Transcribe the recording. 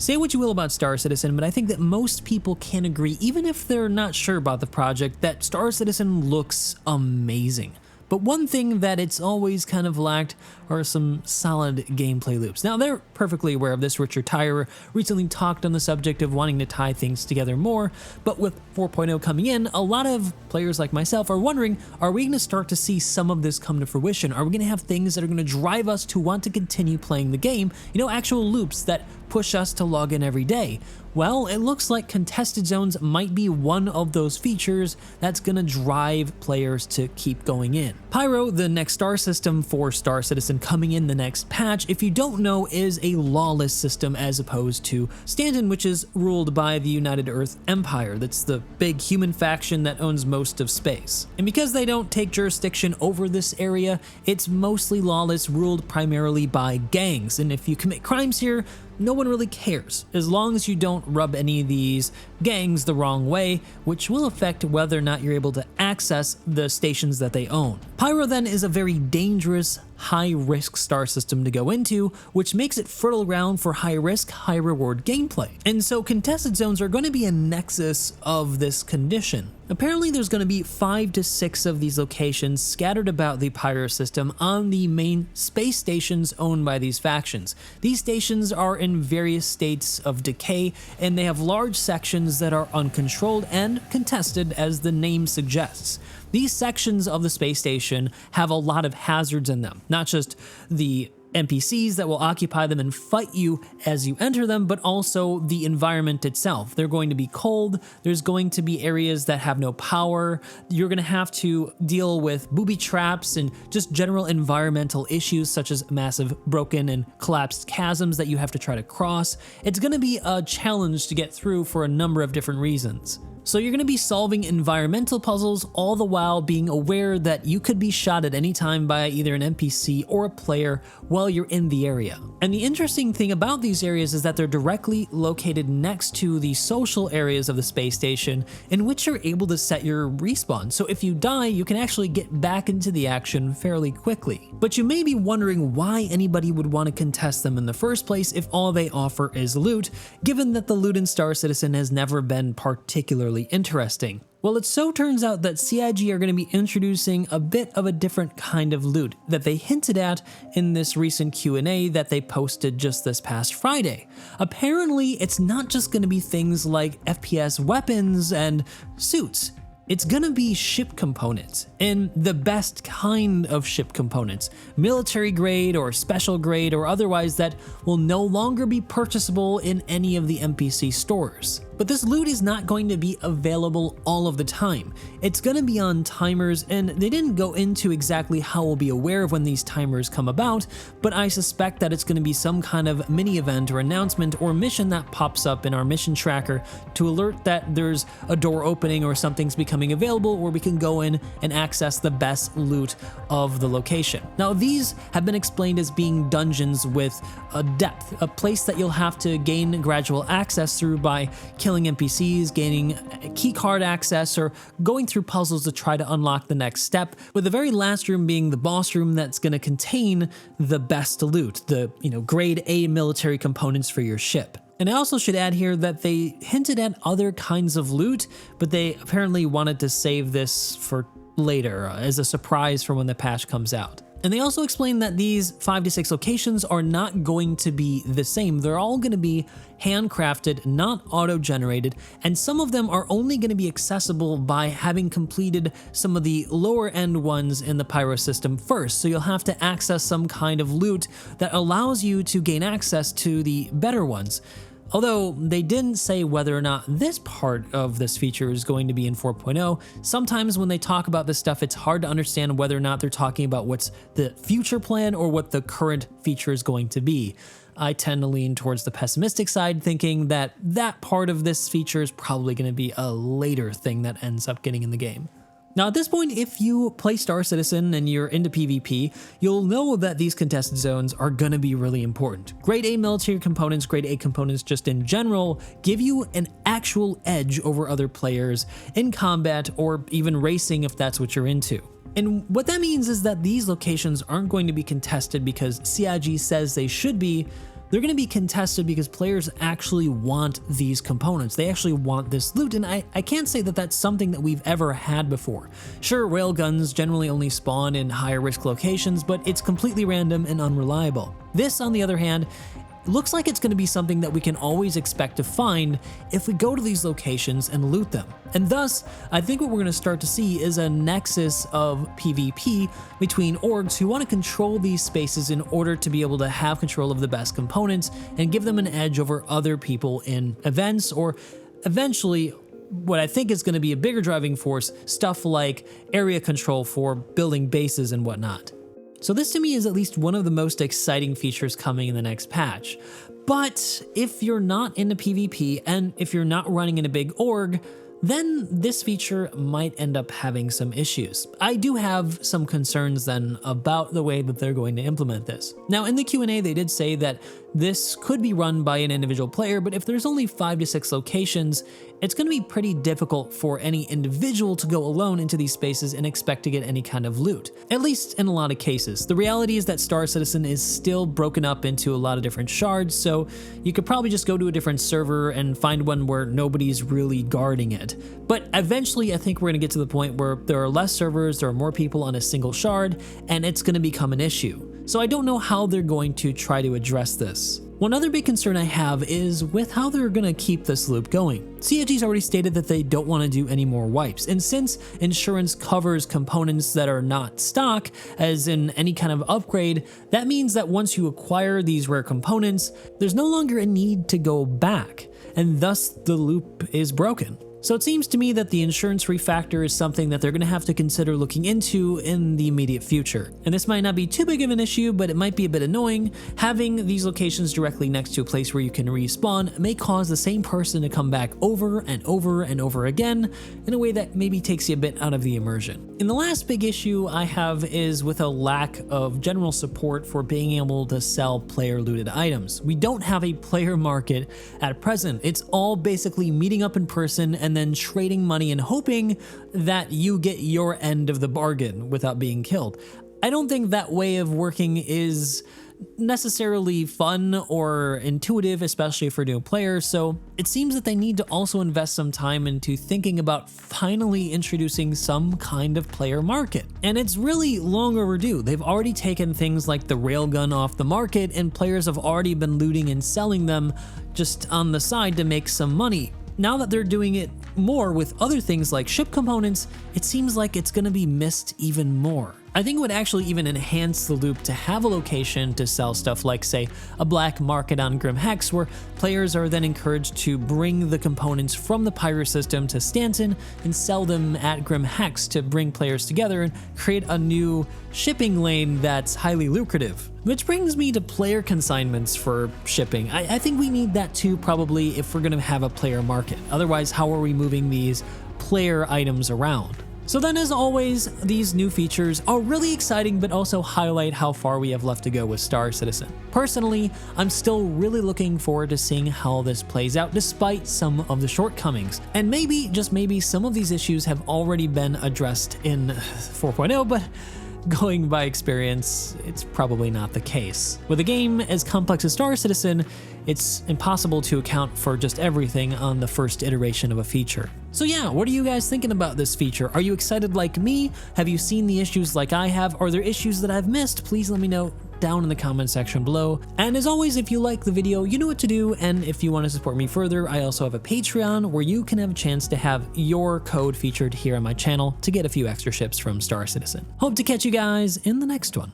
Say what you will about Star Citizen, but I think that most people can agree, even if they're not sure about the project, that Star Citizen looks amazing. But one thing that it's always kind of lacked are some solid gameplay loops. Now, they're perfectly aware of this. Richard Tyrer recently talked on the subject of wanting to tie things together more, but with 4.0 coming in, a lot of players like myself are wondering, are we going to start to see some of this come to fruition? Are we going to have things that are going to drive us to want to continue playing the game? You know, actual loops that push us to log in every day. Well, it looks like contested zones might be one of those features that's gonna drive players to keep going in. Pyro, the next star system for Star Citizen coming in the next patch, if you don't know, is a lawless system as opposed to Stanton, which is ruled by the United Earth Empire. That's the big human faction that owns most of space. And because they don't take jurisdiction over this area, it's mostly lawless, ruled primarily by gangs. And if you commit crimes here, no one really cares, as long as you don't rub any of these gangs the wrong way, which will affect whether or not you're able to access the stations that they own. Pyro then is a very dangerous, high-risk star system to go into, which makes it fertile ground for high-risk, high-reward gameplay. And so contested zones are going to be a nexus of this condition. Apparently there's going to be 5 to 6 of these locations scattered about the Pyro system on the main space stations owned by these factions. These stations are in various states of decay, and they have large sections that are uncontrolled and contested, as the name suggests. These sections of the space station have a lot of hazards in them, not just the NPCs that will occupy them and fight you as you enter them, but also the environment itself. They're going to be cold, there's going to be areas that have no power, you're going to have to deal with booby traps and just general environmental issues such as massive broken and collapsed chasms that you have to try to cross. It's going to be a challenge to get through for a number of different reasons. So you're going to be solving environmental puzzles, all the while being aware that you could be shot at any time by either an NPC or a player while you're in the area. And the interesting thing about these areas is that they're directly located next to the social areas of the space station, in which you're able to set your respawn. So if you die, you can actually get back into the action fairly quickly. But you may be wondering why anybody would want to contest them in the first place if all they offer is loot, given that the loot in Star Citizen has never been particularly interesting. Well, it so turns out that CIG are going to be introducing a bit of a different kind of loot that they hinted at in this recent Q&A that they posted just this past Friday. Apparently, it's not just going to be things like FPS weapons and suits. It's gonna be ship components, and the best kind of ship components, military grade or special grade or otherwise, that will no longer be purchasable in any of the NPC stores. But this loot is not going to be available all of the time. It's going to be on timers, and they didn't go into exactly how we'll be aware of when these timers come about, but I suspect that it's going to be some kind of mini event or announcement or mission that pops up in our mission tracker to alert that there's a door opening or something's becoming available where we can go in and access the best loot of the location. Now, these have been explained as being dungeons with a depth, a place that you'll have to gain gradual access through by killing NPCs, gaining keycard access, or going through puzzles to try to unlock the next step, with the very last room being the boss room that's going to contain the best loot, the grade A military components for your ship. And I also should add here that they hinted at other kinds of loot, but they apparently wanted to save this for later as a surprise for when the patch comes out. And they also explained that these 5 to 6 locations are not going to be the same. They're all going to be handcrafted, not auto-generated, and some of them are only going to be accessible by having completed some of the lower end ones in the Pyro system first. So you'll have to access some kind of loot that allows you to gain access to the better ones. Although they didn't say whether or not this part of this feature is going to be in 4.0, sometimes when they talk about this stuff, it's hard to understand whether or not they're talking about what's the future plan or what the current feature is going to be. I tend to lean towards the pessimistic side, thinking that that part of this feature is probably going to be a later thing that ends up getting in the game. Now, at this point, if you play Star Citizen and you're into PvP, you'll know that these contested zones are going to be really important. Grade A military components, grade A components just in general, give you an actual edge over other players in combat or even racing if that's what you're into. And what that means is that these locations aren't going to be contested because CIG says they should be, they're going to be contested because players actually want these components. They actually want this loot, and I can't say that that's something that we've ever had before. Sure, railguns generally only spawn in higher risk locations, but it's completely random and unreliable. This, on the other hand, looks like it's going to be something that we can always expect to find if we go to these locations and loot them. And thus, I think what we're going to start to see is a nexus of PvP between orgs who want to control these spaces in order to be able to have control of the best components and give them an edge over other people in events, or eventually what I think is going to be a bigger driving force, stuff like area control for building bases and whatnot. So this to me is at least one of the most exciting features coming in the next patch. But if you're not into PvP and if you're not running in a big org, then this feature might end up having some issues. I do have some concerns then about the way that they're going to implement this. Now in the Q&A they did say that this could be run by an individual player, but if there's only 5 to 6 locations, it's going to be pretty difficult for any individual to go alone into these spaces and expect to get any kind of loot, at least in a lot of cases. The reality is that Star Citizen is still broken up into a lot of different shards, so you could probably just go to a different server and find one where nobody's really guarding it. But eventually I think we're going to get to the point where there are less servers, there are more people on a single shard, and it's going to become an issue. So I don't know how they're going to try to address this. One other big concern I have is with how they're going to keep this loop going. CFG's already stated that they don't want to do any more wipes, and since insurance covers components that are not stock, as in any kind of upgrade, that means that once you acquire these rare components, there's no longer a need to go back, and thus the loop is broken. So it seems to me that the insurance refactor is something that they're going to have to consider looking into in the immediate future. And this might not be too big of an issue, but it might be a bit annoying. Having these locations directly next to a place where you can respawn may cause the same person to come back over and over and over again in a way that maybe takes you a bit out of the immersion. And the last big issue I have is with a lack of general support for being able to sell player looted items. We don't have a player market at present. It's all basically meeting up in person and then trading money and hoping that you get your end of the bargain without being killed. I don't think that way of working is necessarily fun or intuitive, especially for new players, so it seems that they need to also invest some time into thinking about finally introducing some kind of player market. And it's really long overdue. They've already taken things like the railgun off the market, and players have already been looting and selling them just on the side to make some money. Now that they're doing it more with other things like ship components, it seems like it's going to be missed even more. I think it would actually even enhance the loop to have a location to sell stuff like, say, a black market on Grim Hex, where players are then encouraged to bring the components from the pirate system to Stanton and sell them at Grim Hex to bring players together and create a new shipping lane that's highly lucrative. Which brings me to player consignments for shipping. I think we need that too, probably, if we're going to have a player market. Otherwise, how are we moving these player items around? So then, as always, these new features are really exciting, but also highlight how far we have left to go with Star Citizen. Personally, I'm still really looking forward to seeing how this plays out despite some of the shortcomings. And maybe, just maybe, some of these issues have already been addressed in 4.0, but going by experience, it's probably not the case. With a game as complex as Star Citizen, it's impossible to account for just everything on the first iteration of a feature. So yeah, what are you guys thinking about this feature? Are you excited like me? Have you seen the issues like I have? Are there issues that I've missed? Please let me know down in the comment section below. And as always, if you like the video, you know what to do. And if you want to support me further, I also have a Patreon where you can have a chance to have your code featured here on my channel to get a few extra ships from Star Citizen. Hope to catch you guys in the next one.